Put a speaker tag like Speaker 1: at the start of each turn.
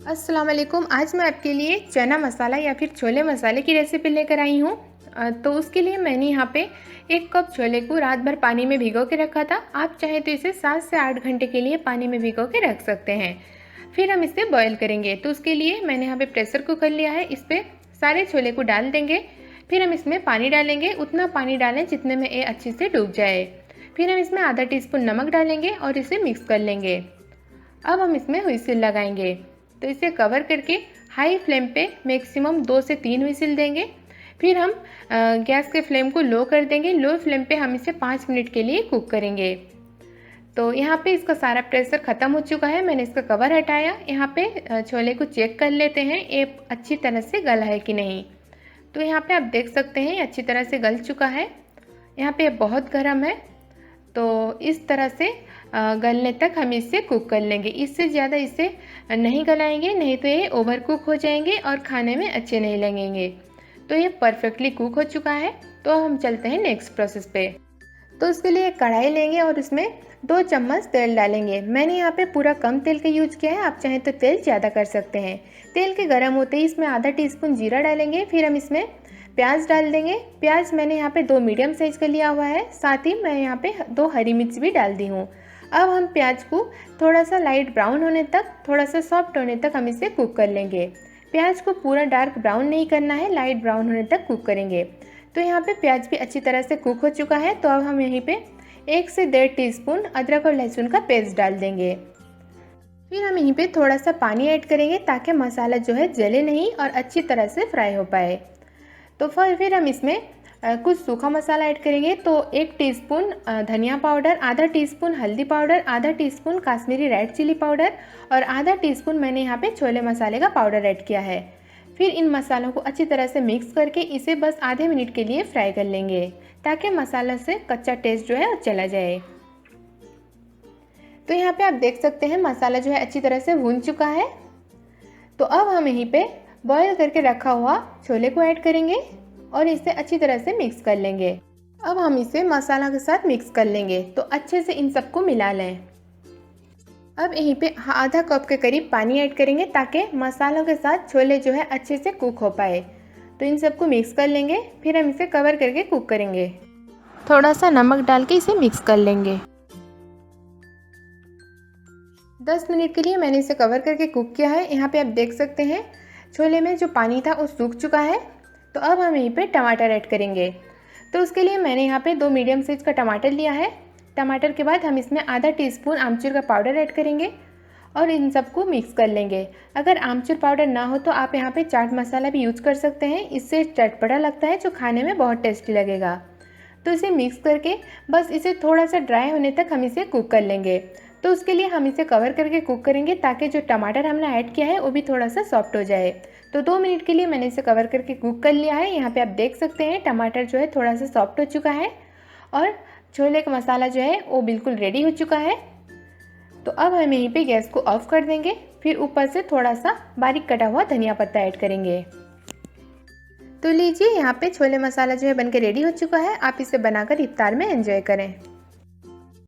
Speaker 1: अस्सलाम वालेकुम। आज मैं आपके लिए चना मसाला या फिर छोले मसाले की रेसिपी लेकर आई हूँ। तो उसके लिए मैंने यहाँ पे 1 कप छोले को रात भर पानी में भिगो के रखा था। आप चाहें तो इसे 7 से 8 घंटे के लिए पानी में भिगो के रख सकते हैं। फिर हम इसे बॉयल करेंगे। तो उसके लिए मैंने यहाँ पे प्रेशर कुकर लिया है, इस पर सारे छोले को डाल देंगे। फिर हम इसमें पानी डालेंगे, उतना पानी डालें जितने में ये अच्छे से डूब जाए। फिर हम इसमें आधा टीस्पून नमक डालेंगे और इसे मिक्स कर लेंगे। अब हम इसमें व्हिसिल लगाएंगे। तो इसे कवर करके हाई फ्लेम पे मैक्सिमम 2 से 3 व्हिसिल देंगे। फिर हम गैस के फ्लेम को लो कर देंगे। लो फ्लेम पे हम इसे 5 मिनट के लिए कुक करेंगे। तो यहाँ पे इसका सारा प्रेशर ख़त्म हो चुका है। मैंने इसका कवर हटाया। यहाँ पे छोले को चेक कर लेते हैं ये अच्छी तरह से गला है कि नहीं। तो यहाँ पे आप देख सकते हैं अच्छी तरह से गल चुका है। यहाँ पे बहुत गर्म है, तो इस तरह से गलने तक हम इसे कुक कर लेंगे। इससे ज़्यादा इसे नहीं गलाएंगे, नहीं तो ये ओवर कुक हो जाएंगे और खाने में अच्छे नहीं लगेंगे। तो ये परफेक्टली कुक हो चुका है। तो हम चलते हैं नेक्स्ट प्रोसेस पे। तो उसके लिए एक कढ़ाई लेंगे और उसमें 2 चम्मच तेल डालेंगे। मैंने यहाँ पे पूरा कम तेल का यूज किया है, आप चाहें तो तेल ज़्यादा कर सकते हैं। तेल के गर्म होते ही इसमें आधा टीस्पून जीरा डालेंगे। फिर हम इसमें प्याज डाल देंगे। प्याज मैंने यहाँ पे 2 मीडियम साइज़ का लिया हुआ है, साथ ही मैं यहाँ पे 2 हरी मिर्च भी डाल दी हूँ। अब हम प्याज को थोड़ा सा लाइट ब्राउन होने तक, थोड़ा सा सॉफ्ट होने तक हम इसे कुक कर लेंगे। प्याज को पूरा डार्क ब्राउन नहीं करना है, लाइट ब्राउन होने तक कुक करेंगे। तो यहाँ पे प्याज भी अच्छी तरह से कुक हो चुका है। तो अब हम यहीं पे 1 से 1.5 टीस्पून अदरक और लहसुन का पेस्ट डाल देंगे। फिर हम यहीं पे थोड़ा सा पानी ऐड करेंगे ताकि मसाला जो है जले नहीं और अच्छी तरह से फ्राई हो पाए। तो फिर हम इसमें कुछ सूखा मसाला ऐड करेंगे। तो 1 टीस्पून धनिया पाउडर, आधा टीस्पून हल्दी पाउडर, आधा teaspoon Kashmiri red chilli powder और आधा टीस्पून मैंने यहाँ पे छोले मसाले का पाउडर ऐड किया है। फिर इन मसालों को अच्छी तरह से मिक्स करके इसे बस आधे मिनट के लिए फ्राई कर लेंगे ताकि मसाला से कच्चा टेस्ट जो है वो चला जाए। तो यहाँ पे आप देख सकते हैं मसाला जो है अच्छी तरह से भून चुका है। तो अब हम यहीं पे बॉयल करके रखा हुआ छोले को ऐड करेंगे और इसे अच्छी तरह से मिक्स कर लेंगे। अब हम इसे मसाला के साथ मिक्स कर लेंगे। तो अच्छे से इन सबको मिला लें। अब यहीं पे आधा कप के करीब पानी ऐड करेंगे ताकि मसालों के साथ छोले जो है अच्छे से कुक हो पाए। तो इन सबको मिक्स कर लेंगे। फिर हम इसे कवर करके कुक करेंगे। थोड़ा सा नमक डाल के इसे मिक्स कर लेंगे। 10 मिनट के लिए मैंने इसे कवर करके कुक किया है। यहाँ पे आप देख सकते हैं छोले में जो पानी था वो सूख चुका है। तो अब हम यहीं पे टमाटर ऐड करेंगे। तो उसके लिए मैंने यहाँ पे 2 मीडियम साइज़ का टमाटर लिया है। टमाटर के बाद हम इसमें आधा टीस्पून आमचूर का पाउडर ऐड करेंगे और इन सबको मिक्स कर लेंगे। अगर आमचूर पाउडर ना हो तो आप यहाँ पे चाट मसाला भी यूज कर सकते हैं, इससे चटपटा लगता है जो खाने में बहुत टेस्टी लगेगा। तो इसे मिक्स करके बस इसे थोड़ा सा ड्राई होने तक हम इसे कुक कर लेंगे। तो उसके लिए हम इसे कवर करके कुक करेंगे ताकि जो टमाटर हमने ऐड किया है वो भी थोड़ा सा सॉफ्ट हो जाए। तो 2 मिनट के लिए मैंने इसे कवर करके कुक कर लिया है। यहाँ पे आप देख सकते हैं टमाटर जो है थोड़ा सा सॉफ्ट हो चुका है और छोले का मसाला जो है वो बिल्कुल रेडी हो चुका है। तो अब हम यहीं पे गैस को ऑफ कर देंगे। फिर ऊपर से थोड़ा सा बारीक कटा हुआ धनिया पत्ता ऐड करेंगे। तो लीजिए यहाँ पे छोले मसाला जो है बनके रेडी हो चुका है। आप इसे बनाकर इफ्तार में एंजॉय करें।